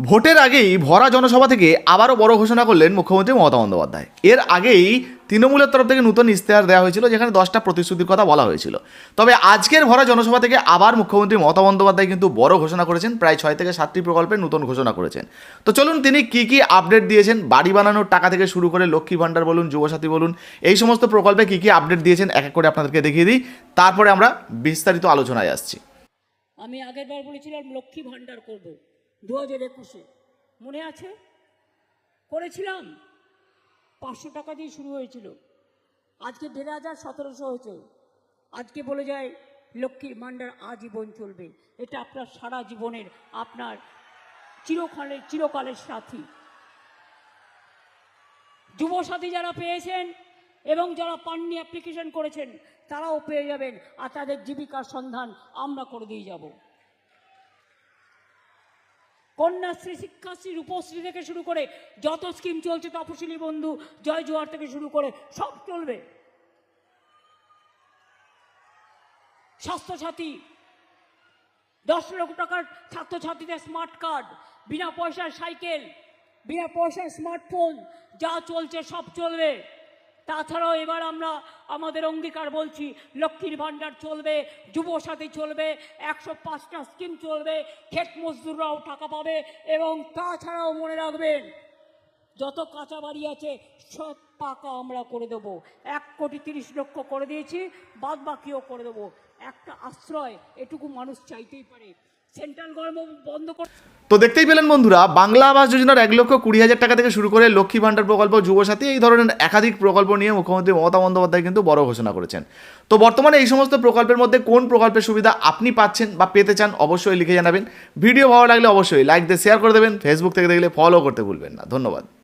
ভোটের আগেই ভরা জনসভা থেকে আবারও বড় ঘোষণা করলেন মুখ্যমন্ত্রী মমতা বন্দ্যোপাধ্যায়। এর আগেই তৃণমূলের তরফ থেকে নতুন ইশতেহার দেওয়া হয়েছিল, যেখানে 10টা প্রতিশ্রুতির কথা বলা হয়েছিল। তবে আজকের ভরা জনসভা থেকে আবার মুখ্যমন্ত্রী মমতা বন্দ্যোপাধ্যায় কিন্তু বড় ঘোষণা করেছেন, প্রায় 6 থেকে 7টি প্রকল্পের নতুন ঘোষণা করেছেন। তো চলুন তিনি কি আপডেট দিয়েছেন, বাড়ি বানানোর টাকা থেকে শুরু করে লক্ষ্মী ভাণ্ডার বলুন, যুবসাথী বলুন, এই সমস্ত প্রকল্পে কি আপডেট দিয়েছেন এক এক করে আপনাদেরকে দেখিয়ে দিই, তারপরে আমরা বিস্তারিত আলোচনায় আসছি। আমি আগেরবার বলেছিলাম লক্ষ্মী ভাণ্ডার করব 2021-এ, মনে আছে? করেছিলাম। 500 টাকা দিয়ে শুরু হয়েছিল, আজকে 1500-1700 হয়েছে। আজকে বলে যায় লক্ষ্মীর ভাণ্ডার আজীবন চলবে। এটা আপনার সারা জীবনের, আপনার চিরকালের সাথী। যুবসাথী যারা পেয়েছেন এবং যারা পাননি, অ্যাপ্লিকেশন করেছেন, তারাও পেয়ে যাবেন, আর তাদের জীবিকার সন্ধান আমরা করে দিয়ে যাব। কন্যাশ্রী, শিক্ষাশ্রী, রূপশ্রী থেকে শুরু করে যত স্কিম চলছে, তপশিলি বন্ধু, জয় জোয়ার থেকে শুরু করে সব চলবে। স্বাস্থ্যসাথী, 10 লক্ষ টাকার ছাত্রছাত্রীদের স্মার্ট কার্ড, বিনা পয়সার সাইকেল, বিনা পয়সার স্মার্টফোন, যা চলছে সব চলবে। তাছাড়াও এবার আমরা আমাদের অঙ্গীকার বলছি, লক্ষ্মীর ভাণ্ডার চলবে, যুবসাথী চলবে, 105টা স্কিম চলবে, ক্ষেত মজদুররাও টাকা পাবে। এবং তাছাড়াও মনে রাখবেন, যত কাঁচা বাড়ি আছে সব পাকা আমরা করে দেবো। 1,30,00,000 করে দিয়েছি, বাদ বাকিও করে দেবো। একটা আশ্রয় এটুকু মানুষ চাইতেই পারে। সেন্ট্রাল গভর্নমেন্ট বন্ধ করে। তো দেখতেই পেলেন বন্ধুরা, বাংলা আবাস যোজনার 1,20,000 টাকা থেকে শুরু করে লক্ষ্মী ভাণ্ডার প্রকল্প, যুবসাথী, এই ধরনের একাধিক প্রকল্প নিয়ে মুখ্যমন্ত্রী মমতা বন্দ্যোপাধ্যায় কিন্তু বড় ঘোষণা করেছেন। তো বর্তমানে এই সমস্ত প্রকল্পের মধ্যে কোন প্রকল্পের সুবিধা আপনি পাচ্ছেন বা পেতে চান, অবশ্যই লিখে জানাবেন। ভিডিও ভালো লাগলে অবশ্যই লাইক দিয়ে শেয়ার করে দেবেন। ফেসবুক থেকে দেখলে ফলো করতে ভুলবেন না। ধন্যবাদ।